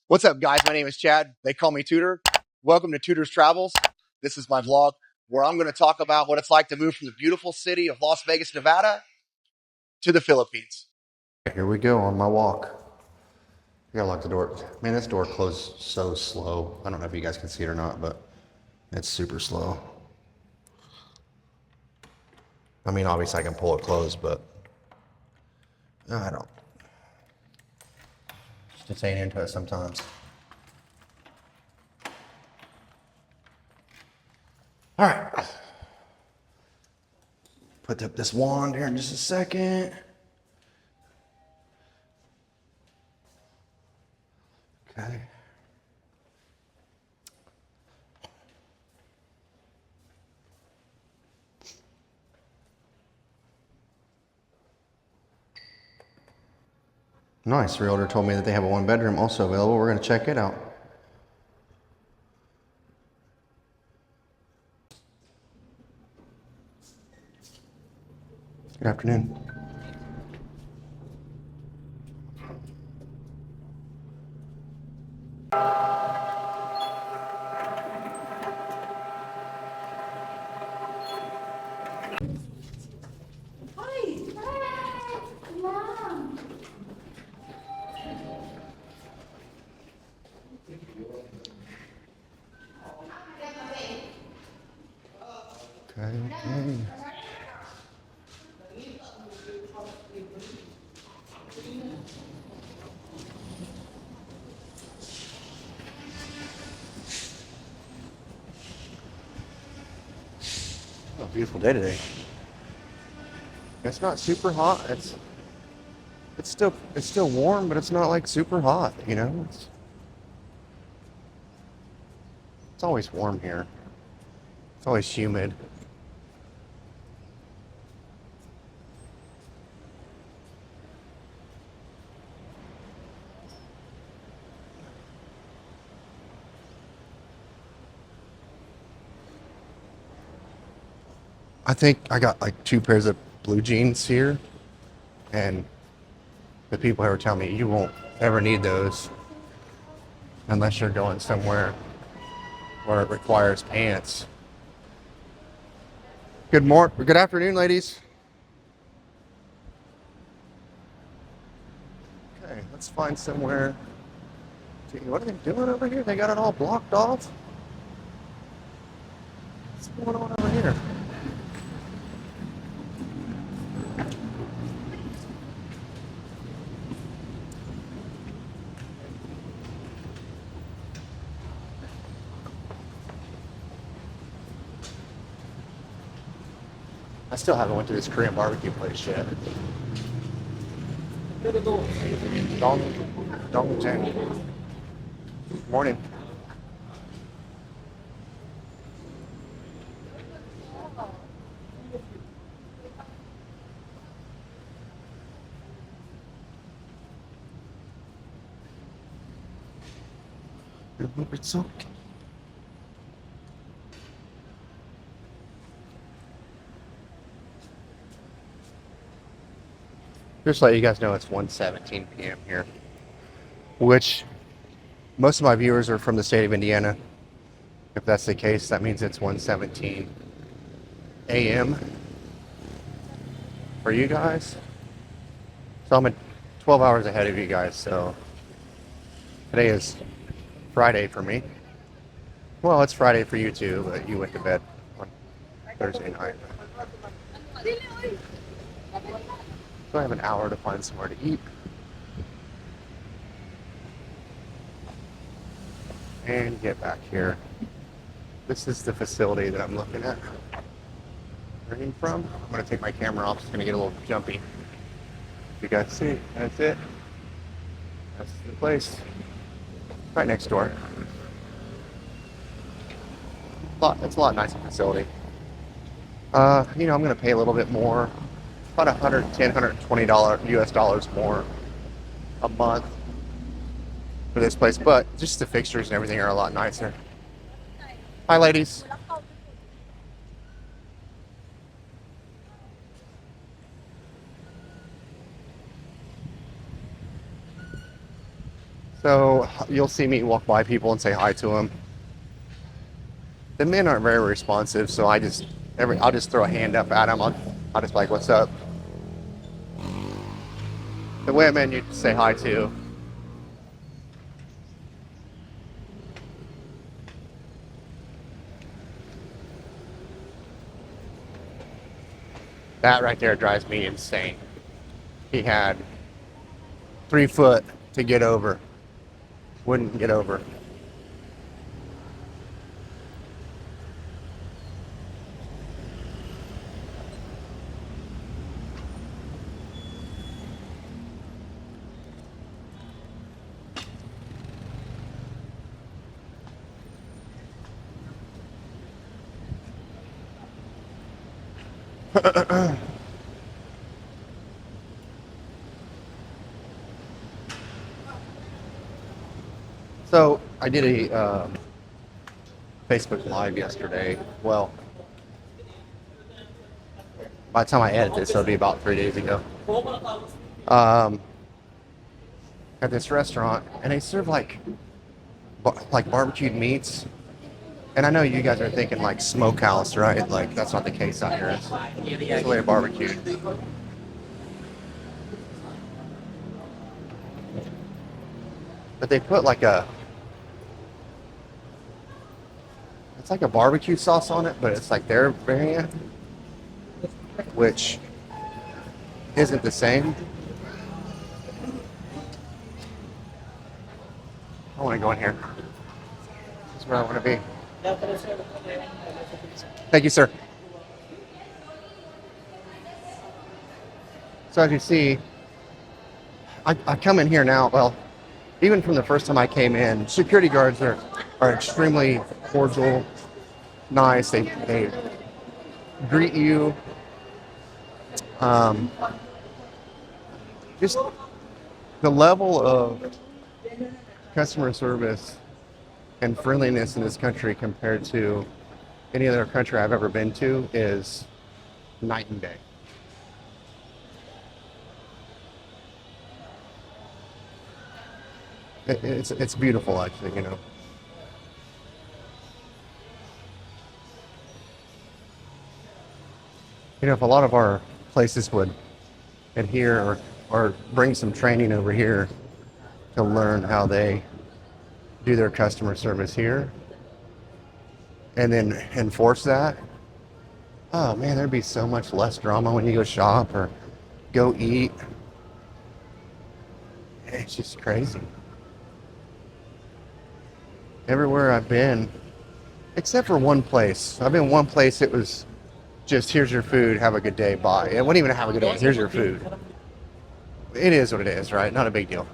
What's up, guys? My name is Chad. They call me Tudor. Welcome to Tudor's Travels. This is my vlog where I'm going to talk about what it's like to move from the beautiful city of Las Vegas, Nevada to the Philippines. Here we go on my walk. I gotta lock the door. Man, this door closed so slow. I don't know if you guys can see it or not, but it's super slow. I mean, obviously I can pull it closed, but I don't. Just ain't into it sometimes. All right. Put up this wand here in just a second. Okay. Nice. Realtor told me that they have a one bedroom also available. We're going to check it out. Good afternoon. Okay. Oh, beautiful day today. It's not super hot. It's still warm, but it's not like super hot, you know? It's always warm here. It's always humid. I think I got like 2 pairs of blue jeans here, and the people here tell me you won't ever need those unless you're going somewhere where it requires pants. Good afternoon, ladies. Okay, let's find somewhere. What are they doing over here? They got it all blocked off. What's going on over here? I still haven't went to this Korean barbecue place yet. Dong. Morning. It's okay. Just to let you guys know, it's 1:17 p.m. here, which most of my viewers are from the state of Indiana. If that's the case, that means it's 1:17 a.m. for you guys. So I'm 12 hours ahead of you guys. So today is Friday for me. Well, it's Friday for you too, but you went to bed on Thursday night. So I have an hour to find somewhere to eat. And get back here. This is the facility that I'm looking at. Running from. I'm going to take my camera off. It's going to get a little jumpy. You guys see, that's it. That's the place. Right next door. It's a lot nicer facility. I'm going to pay a little bit more. About $110, $120 US dollars more a month for this place, but just the fixtures and everything are a lot nicer. Hi, ladies. So you'll see me walk by people and say hi to them. The men aren't very responsive, so I'll just throw a hand up at them. I'll just be like, "What's up?" The women you say hi to. That right there drives me insane. He had 3 foot to get over. Wouldn't get over. So I did a Facebook Live yesterday. Well, by the time I edit this, it'll be about 3 days ago. Um, at this restaurant, and they serve like barbecued meats. And I know you guys are thinking like smokehouse, right? Like that's not the case out here. It's really barbecued. But they put it's like a barbecue sauce on it, but it's like their variant, which isn't the same. I want to go in here. This is where I want to be. Thank you, sir. So as you see, I come in here now. Well, even from the first time I came in, security guards are extremely cordial, nice. They greet you. Just the level of customer service and friendliness in this country compared to any other country I've ever been to is night and day. It's beautiful, actually, you know. You know, if a lot of our places would adhere or bring some training over here to learn how they do their customer service here and then enforce that, oh man, there'd be so much less drama when you go shop or go eat. It's just crazy. Everywhere I've been, except for one place. I've been one place, it was just, here's your food, have a good day, bye. It wouldn't even have a good day, here's your food. It is what it is, right? Not a big deal.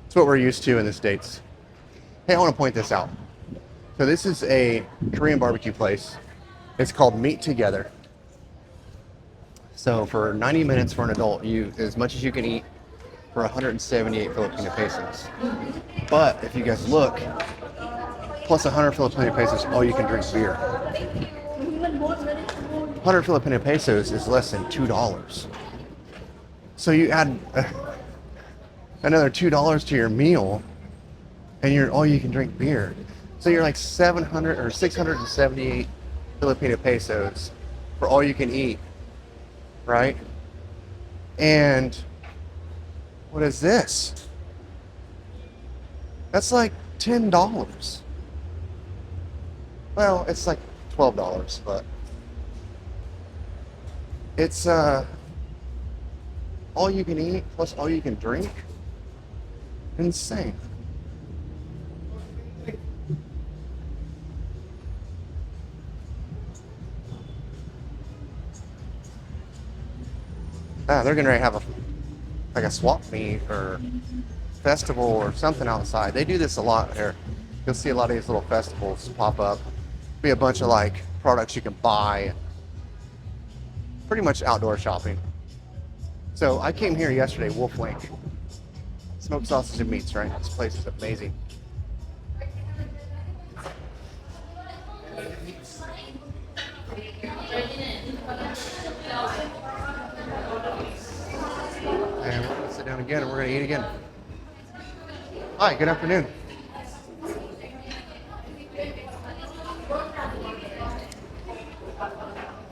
It's what we're used to in the States. Hey, I want to point this out. So this is a Korean barbecue place. It's called Meat Together. So for 90 minutes for an adult, as much as you can eat for 178 Filipino pesos. But if you guys look, plus 100 Filipino pesos, all you can drink beer. 100 Filipino pesos is less than $2. So you add another $2 to your meal, and you're all you can drink beer. So you're like 700 or 678 Filipino pesos for all you can eat, right? And what is this? That's like $10. Well, it's like $12, but it's all you can eat plus all you can drink. Insane. They're gonna have a swap meet or festival or something outside. They do this a lot here. You'll see a lot of these little festivals pop up. Be a bunch of like products you can buy. Pretty much outdoor shopping. So I came here yesterday, Wolf Link. Smoked sausage and meats, right? This place is amazing. And we're gonna sit down again and we're gonna eat again. Hi, good afternoon.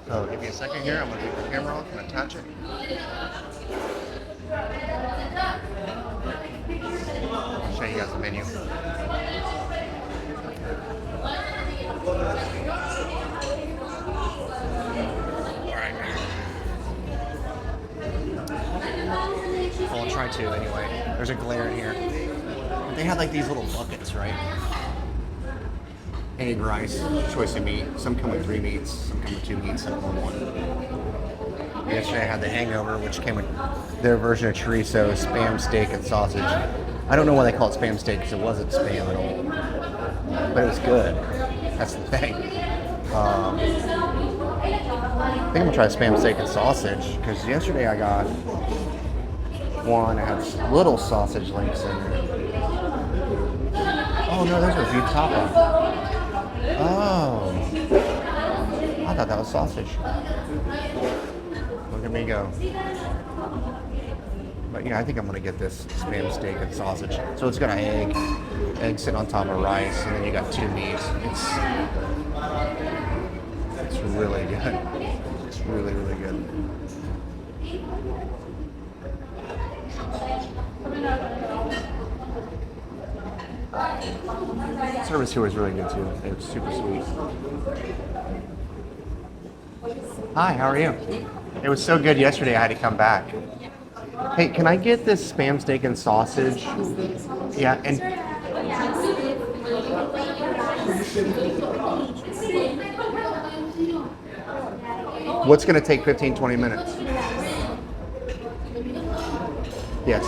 So give me a second here. I'm going to leave the camera off and attach it. I'll show you guys the menu. Well, I'll try to anyway. There's a glare in here. They had like these little buckets, right? Egg, rice, choice of meat. Some come with 3 meats, some come with 2 meats, some come with 1. Yesterday I had the hangover, which came with their version of chorizo, spam steak, and sausage. I don't know why they call it spam steak because it wasn't spam at all, but it was good. That's the thing. I think I'm gonna try spam steak and sausage because yesterday I got one that had little sausage links in it. Oh no, those are beef tapa. Oh, I thought that was sausage. Look at me go. But yeah, I think I'm gonna get this spam steak and sausage. So it's got an egg sitting on top of rice, and then you got 2 meats. It's really good. It's really, really good. Service here was really good too. It was super sweet. Hi, how are you? It was so good yesterday I had to come back. Hey, can I get this spam steak and sausage? Yeah, and what's going to take 15-20 minutes? Yes.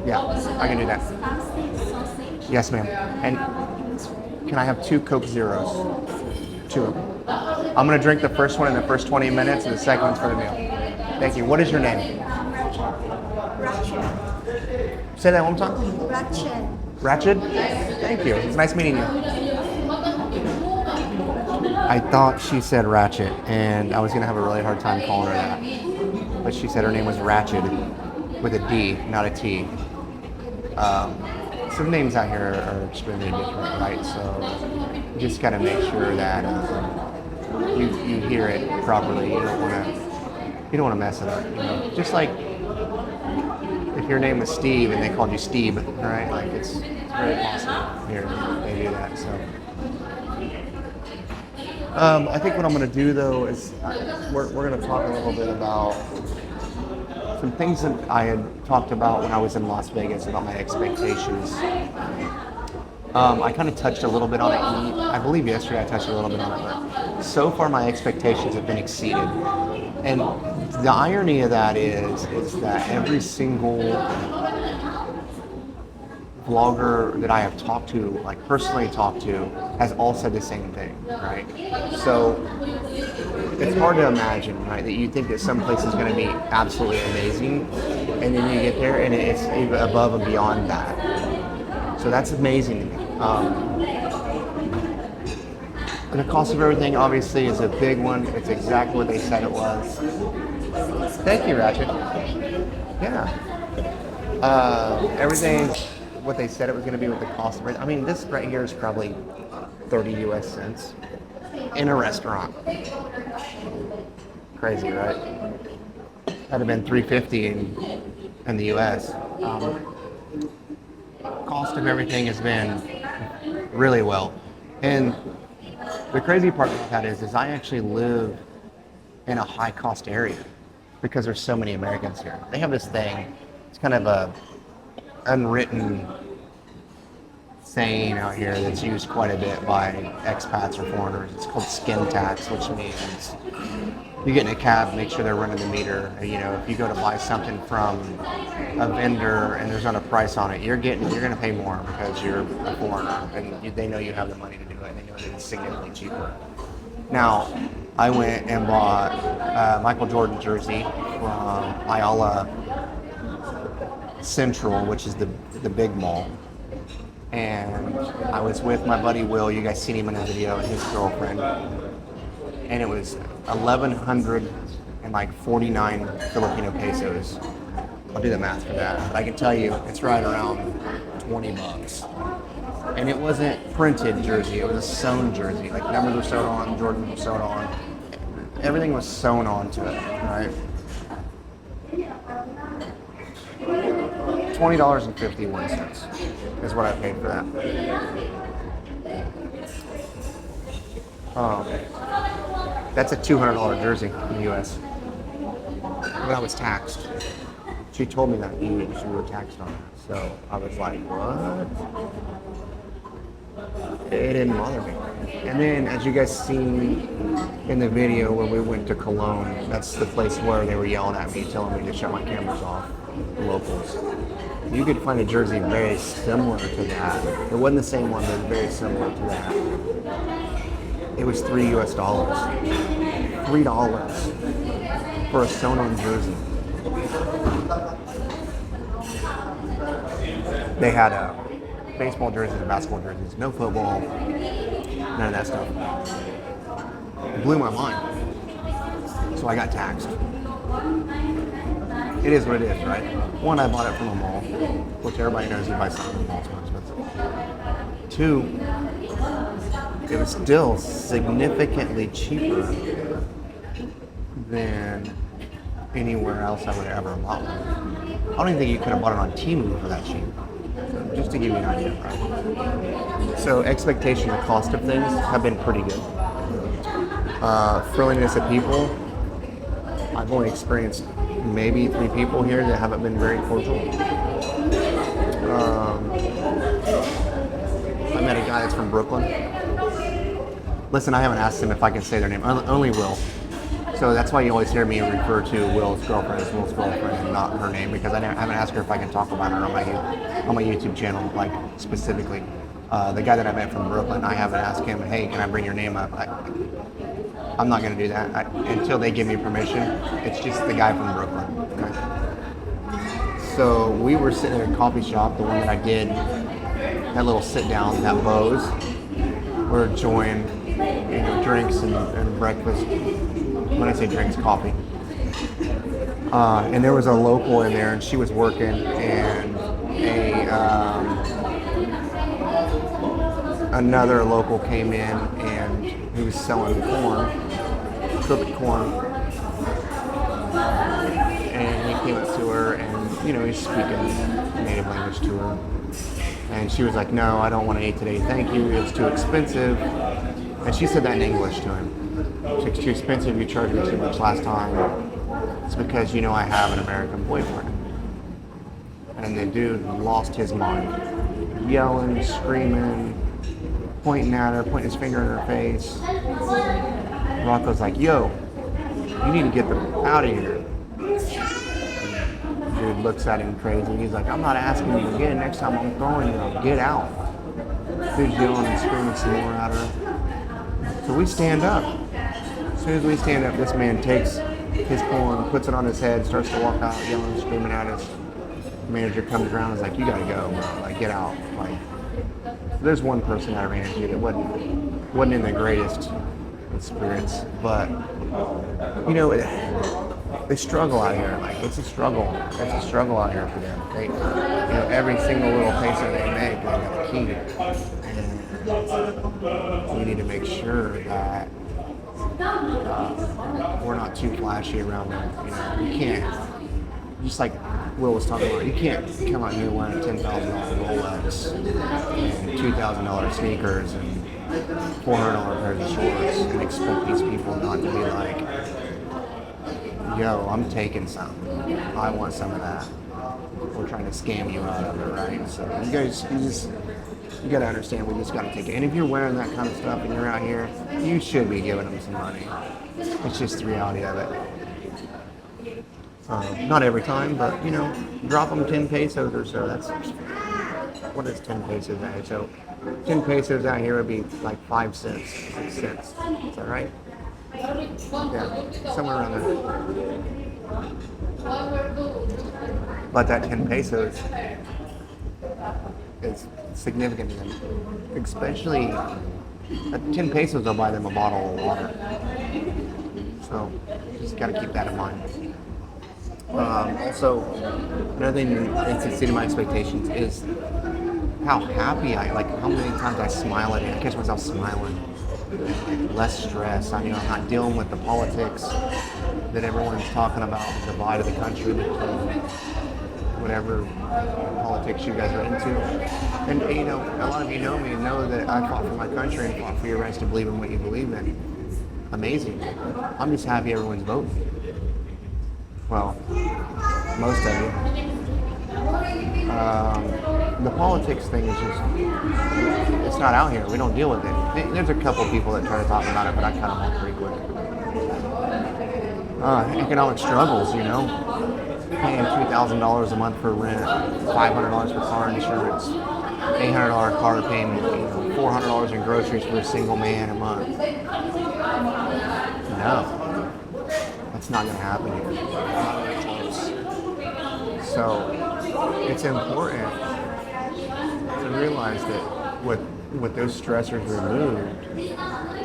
Yeah, I can do that. Yes, ma'am. And can I have 2 Coke Zeros? 2 of them. I'm going to drink the first one in the first 20 minutes and the second one's for the meal. Thank you. What is your name? Say that one more time. Ratchet. Ratchet? Thank you. It's nice meeting you. I thought she said Ratchet, and I was going to have a really hard time calling her that. But she said her name was Ratchet with a D, not a T. Some names out here are extremely different, right? So you just got to make sure that you hear it properly. You don't want to mess it up. You know? Just like if your name was Steve and they called you Steve, right? Like it's very possible here they do that. So I think what I'm going to do though is we're going to talk a little bit about some things that I had talked about when I was in Las Vegas about my expectations. I kind of touched a little bit on it. I believe yesterday I touched a little bit on it, but so far my expectations have been exceeded. And the irony of that is that every single vlogger that I have talked to, like personally talked to, has all said the same thing, right? So it's hard to imagine, right, that you think that some place is going to be absolutely amazing, and then you get there and it's even above and beyond that. So that's amazing to me. The cost of everything obviously is a big one. It's exactly what they said it was. Thank you, Ratchet. Yeah. Everything's what they said it was going to be with the cost of it. I mean, this right here is probably 30 US cents in a restaurant. Crazy, right? That'd have been $3.50 in the US. Cost of everything has been really well. And the crazy part about that is I actually live in a high cost area because there's so many Americans here. They have this thing, it's kind of a unwritten saying out here that's used quite a bit by expats or foreigners. It's called skin tax, which means you get in a cab, make sure they're running the meter. You know, if you go to buy something from a vendor and there's not a price on it, you're going to pay more because you're a foreigner and they know you have the money to do it. They know that it's significantly cheaper. Now, I went and bought a Michael Jordan jersey from Ayala Central, which is the big mall. And I was with my buddy Will. You guys seen him in the video, and his girlfriend. And it was 1,149 Filipino pesos. I'll do the math for that. But I can tell you it's right around $20. And it wasn't printed jersey, it was a sewn jersey. Like numbers were sewn on, Jordans were sewn on. Everything was sewn onto it, right? $20.51 is what I paid for that. That's a $200 jersey in the US. But I was taxed. She told me that we were taxed on it. So I was like, what? It didn't bother me. And then, as you guys seen in the video when we went to Cologne, that's the place where they were yelling at me, telling me to shut my cameras off, the locals. You could find a jersey very similar to that. It wasn't the same one, but it was very similar to that. It was $3 US. $3 for a sewn-on jersey. They had baseball jerseys and basketball jerseys, no football, none of that stuff. It blew my mind. So I got taxed. It is what it is, right? One, I bought it from a mall, which everybody knows you buy something from a mall, it's more expensive. Two, it was still significantly cheaper than anywhere else I would have ever bought one. I don't even think you could have bought it on Temu for that cheap. So just to give you an idea, right? So expectation and cost of things have been pretty good. Friendliness of people, I've only experienced maybe 3 people here that haven't been very cordial. I met a guy that's from Brooklyn. Listen, I haven't asked him if I can say their name. Only Will. So that's why you always hear me refer to Will's girlfriend as Will's girlfriend and not her name, because I haven't asked her if I can talk about her on my YouTube channel, like specifically. The guy that I met from Brooklyn, I haven't asked him, hey, can I bring your name up? I'm not going to do that until they give me permission. It's just the guy from Brooklyn. Okay? So we were sitting in a coffee shop, the one that I did, that little sit down, that Bose. We're enjoying drinks and breakfast. When I say drinks, coffee. And there was a local in there, and she was working, and another local came in, and he was selling corn, cooked corn. And he came up to her, and he's speaking native language to her. And she was like, no, I don't want to eat today, thank you, it's too expensive. And she said that in English to him. It's too expensive, you charged me too much last time. It's because I have an American boyfriend. And the dude lost his mind. Yelling, screaming, pointing at her, pointing his finger in her face. Rocco's like, yo, you need to get them out of here. Dude looks at him crazy. He's like, I'm not asking you again. Next time I'm throwing you, get out. Dude's yelling and screaming some more at her. So we stand up. As soon as we stand up, this man takes his corn, puts it on his head, starts to walk out, yelling and screaming at us. The manager comes around and is like, you gotta go, bro. Like, get out. Like, there's one person I ran into that wasn't in the greatest experience, but they struggle out here. Like, it's a struggle. It's a struggle out here for them. They, every single little peso they make, they gotta keep it. And we need to make sure that we're not too flashy around them. You can't, just like Will was talking about, you can't come out here wearing a $10,000 Rolex and $2,000 sneakers and $400 pairs of shorts and expect these people not to be like, yo, I'm taking some. I want some of that. We're trying to scam you out of it, right? So you gotta understand, we just gotta take it. And if you're wearing that kind of stuff and you're out here, you should be giving them some money. It's just the reality of it. Not every time, but drop them 10 pesos or so. That's, what is 10 pesos out here? So 10 pesos out here would be like 5 cents, 6 cents. Is that right? Yeah, somewhere around there. But that 10 pesos is significant to them. Especially, at 10 pesos will buy them a bottle of water. So, just gotta keep that in mind. Also, another thing that's exceeded my expectations is how happy how many times I smile at it. I catch myself smiling. Like, less stress. I'm not dealing with the politics that everyone's talking about, the divide of the country between whatever politics you guys are into. And a lot of you know me and know that I fought for my country and fought for your rights to believe in what you believe in. Amazing. I'm just happy everyone's voting. Well, most of you. The politics thing is just, it's not out here. We don't deal with it. There's a couple people that try to talk about it, but I cut them off pretty quick. Economic struggles, paying $2,000 a month for rent, $500 for car insurance, $800 car payment, $400 in groceries for a single man a month. No, that's not going to happen here. Not even close. So it's important to realize that with those stressors removed,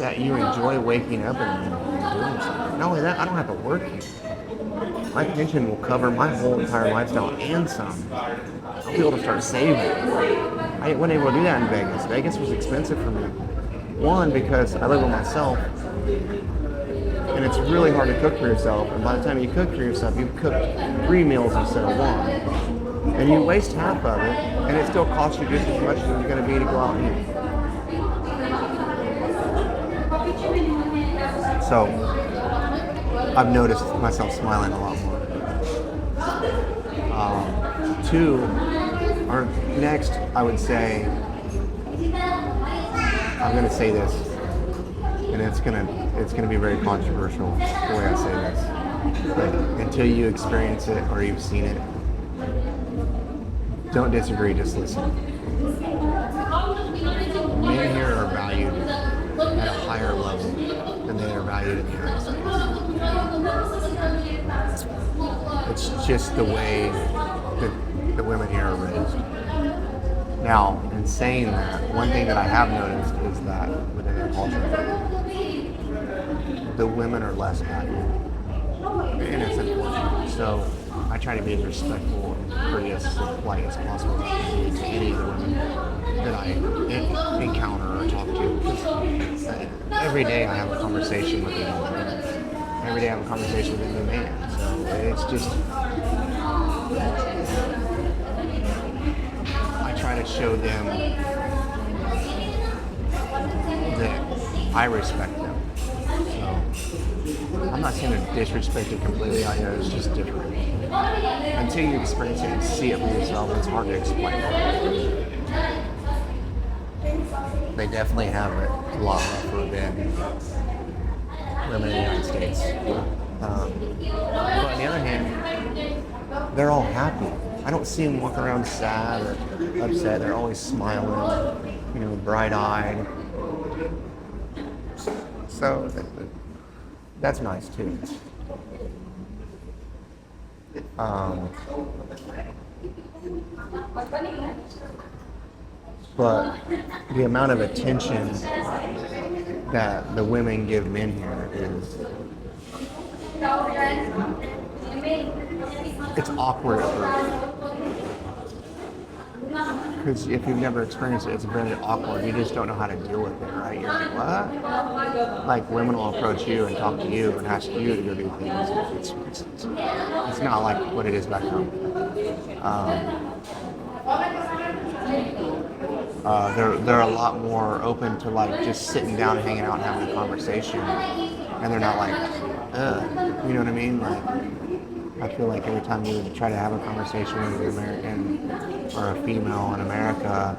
that you enjoy waking up and doing something. Not only that, I don't have to work here. My pension will cover my whole entire lifestyle and some. I'll be able to start saving. I wasn't able to do that in Vegas. Vegas was expensive for me. One, because I live with myself, and it's really hard to cook for yourself. And by the time you cook for yourself, you've cooked 3 meals instead of 1. And you waste half of it, and it still costs you just as much as it's going to be to go out and eat. So, I've noticed myself smiling a lot more. 2, or next, I would say, I'm going to say this, and it's gonna be very controversial the way I say this. But until you experience it or you've seen it, don't disagree, just listen. Men here are valued at a higher level than they are valued in the United States. It's just the way that the women here are raised. Now, in saying that, one thing that I have noticed is that within their culture, the women are less valued. And it's unfortunate. So I try to be as respectful and courteous and polite as possible to any of the women that I encounter or talk to. Because every day I have a conversation with a new woman. Every day I have a conversation with a new man. So it's just, I try to show them that I respect them. So I'm not saying to disrespect it completely. I know it's just different. Until you experience it and see it for yourself, it's hard to explain. They definitely have it a lot rougher than women in the United States. But on the other hand, they're all happy. I don't see them walking around sad or upset. They're always smiling, bright-eyed. So that's nice too. But the amount of attention that the women give men here is, it's awkward at first. Because if you've never experienced it, it's very awkward. You just don't know how to deal with it, right? You're like, what? Like, women will approach you and talk to you and ask you to go do things. It's not like what it is back home. They're a lot more open to like just sitting down and hanging out and having a conversation, and they're not like, ugh, you know what I mean? Like, I feel like every time you try to have a conversation with an American or a female in America,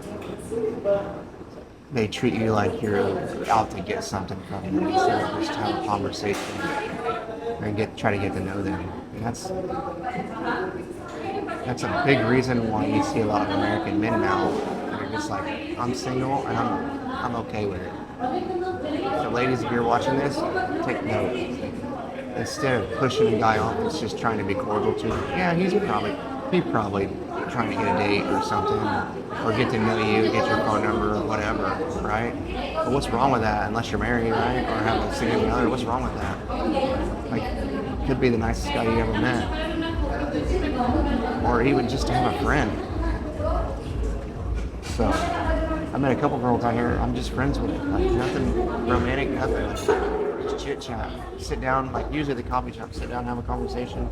they treat you like you're out to get something from them instead of just have a conversation and try to get to know them. And that's a big reason why you see a lot of American men now. They're just like, I'm single and I'm okay with it. So ladies, if you're watching this, take note. Instead of pushing a guy off that's just trying to be cordial to him, yeah, he's probably trying to get a date or something, or get to know you, get your phone number or whatever, right? But what's wrong with that? Unless you're married, right? Or have a significant other, what's wrong with that? Like, could be the nicest guy you ever met. Or even just to have a friend. So I met a couple girls out here. I'm just friends with. Like nothing romantic, nothing. Just chit chat. Sit down, like usually at the coffee shop. Sit down, have a conversation,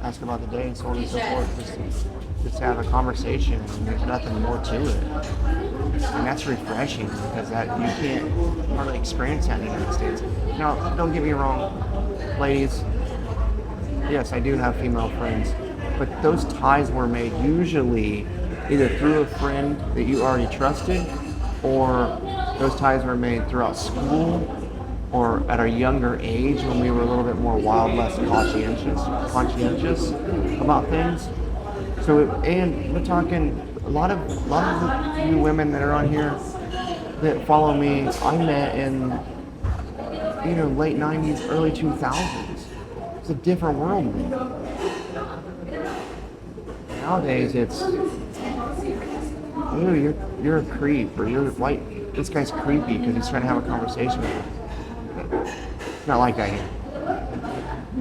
ask about the day, and so on and so forth. Just have a conversation, and there's nothing more to it. And that's refreshing because that you can't hardly experience that in the United States. Now, don't get me wrong, ladies. Yes, I do have female friends, but those ties were made usually either through a friend that you already trusted, or those ties were made throughout school, or at a younger age when we were a little bit more wild, less conscientious about things. So, and we're talking a lot of you women that are on here that follow me. I met in late '90s, early 2000s. It's a different world now. Nowadays, it's you're a creep, or you're white. This guy's creepy because he's trying to have a conversation with you. It's not like that here.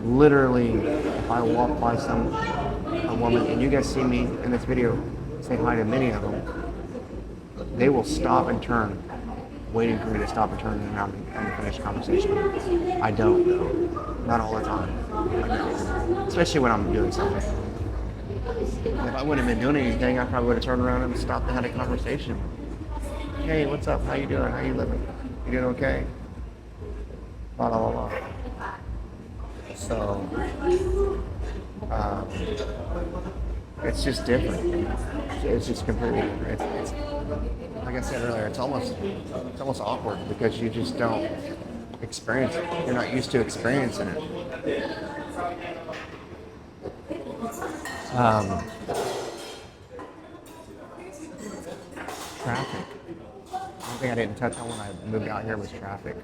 Literally, if I walk by a woman, and you guys see me in this video say hi to many of them, they will stop and turn, waiting for me to stop and turn and finish conversation. I don't, though. Not all the time. I don't. Especially when I'm doing something. If I wouldn't have been doing anything, I probably would have turned around and stopped and had a conversation. Hey, what's up? How you doing? How you living? You doing okay? Blah, blah, blah, blah. So, it's just different. It's just completely different. It's like I said earlier, it's almost awkward because you just don't experience it. You're not used to experiencing it. Traffic. One thing I didn't touch on when I moved out here was traffic.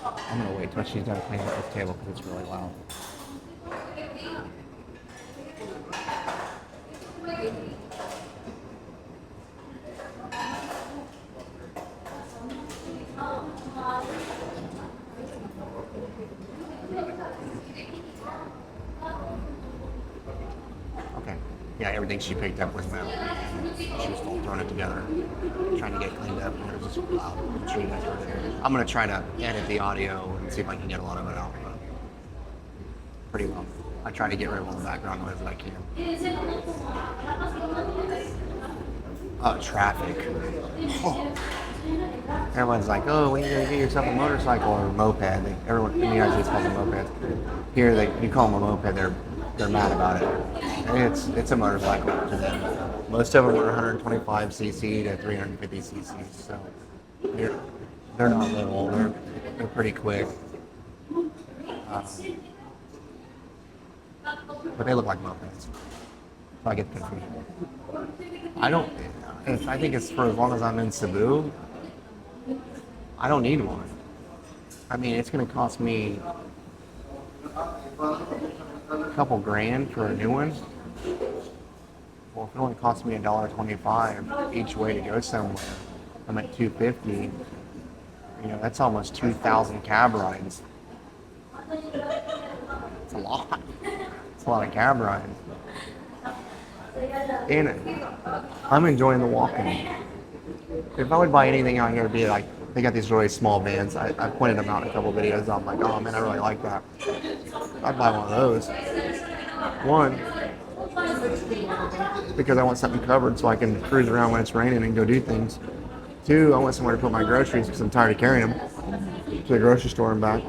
I'm gonna wait till she's done cleaning up this table because it's really loud. Okay. Yeah, everything she picked up was metal. She was still throwing it together, trying to get cleaned up, and it was just loud. I'm sure you guys heard it. I'm gonna try to edit the audio and see if I can get a lot of it out. But pretty well. I try to get rid of all the background noise that I can. Traffic. Oh. Everyone's like, oh, when are you going to get yourself a motorcycle or a moped? Everyone in the United States calls them mopeds. Here, you call them a moped, they're mad about it. And it's a motorcycle to them. Most of them are 125 cc to 350 cc, so they're not little. They're pretty quick. But they look like mopeds. So I get confused. I think it's for as long as I'm in Cebu, I don't need one. I mean, it's going to cost me a couple grand for a new one. Well, if it only costs me $1.25 each way to go somewhere, I'm at $2.50. That's almost 2,000 cab rides. It's a lot. It's a lot of cab rides. And I'm enjoying the Walkin. If I would buy anything out here, it'd be like, they got these really small vans. I pointed them out in a couple of videos. I'm like, oh man, I really like that. I'd buy one of those. One, because I want something covered so I can cruise around when it's raining and go do things. Two, I want somewhere to put my groceries because I'm tired of carrying them to the grocery store and back.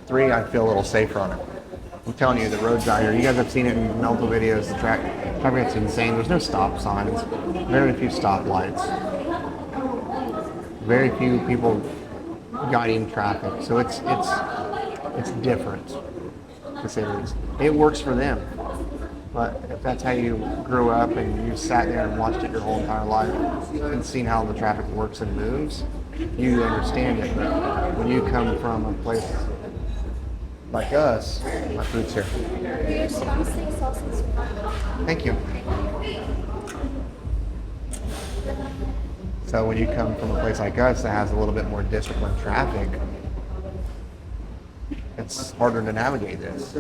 Three, I feel a little safer on it. I'm telling you, the roads out here, you guys have seen it in Melto videos, the traffic's insane. There's no stop signs, very few stoplights, very few people guiding traffic. So it's different, to say the least. It works for them, but if that's how you grew up and you sat there and watched it your whole entire life and seen how the traffic works and moves, you understand it. But when you come from a place like us, my food's here. Thank you. So when you come from a place like us that has a little bit more disciplined traffic, it's harder to navigate this.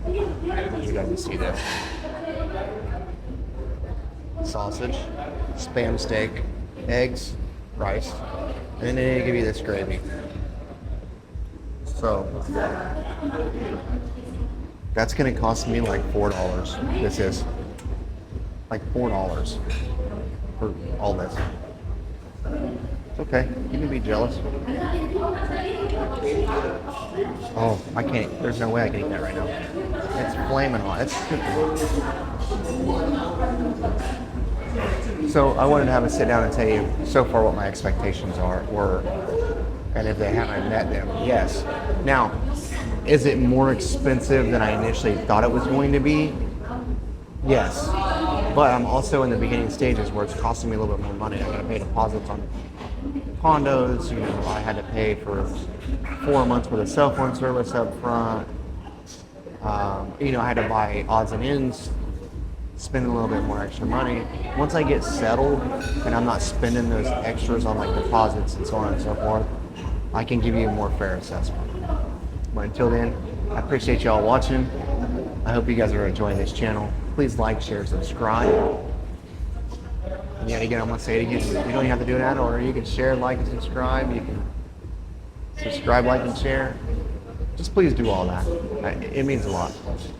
You guys can see this. Sausage, spam steak, eggs, rice, and then they give you this gravy. So that's gonna cost me like $4. This is like $4 for all this. It's okay. You can be jealous. Oh, I can't. There's no way I can eat that right now. It's flaming hot. It's so I wanted to have a sit down and tell you so far what my expectations were, and if they haven't met them, yes. Now, is it more expensive than I initially thought it was going to be? Yes. But I'm also in the beginning stages where it's costing me a little bit more money. I gotta pay deposits on condos, I had to pay for 4 months worth of cell phone service up front. I had to buy odds and ends, spend a little bit more extra money. Once I get settled and I'm not spending those extras on like deposits and so on and so forth, I can give you a more fair assessment. But until then, I appreciate y'all watching. I hope you guys are enjoying this channel. Please like, share, subscribe. And yet again, I'm going to say it again. You don't even have to do that, or you can share, like, and subscribe. You can subscribe, like, and share. Just please do all that. It means a lot.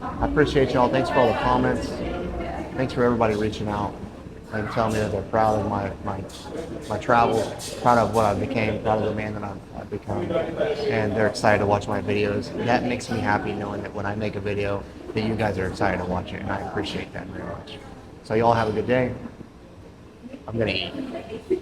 I appreciate y'all. Thanks for all the comments. Thanks for everybody reaching out and telling me that they're proud of my travels, proud of what I became, proud of the man that I've become, and they're excited to watch my videos. That makes me happy knowing that when I make a video, that you guys are excited to watch it, and I appreciate that very much. So y'all have a good day. I'm gonna eat.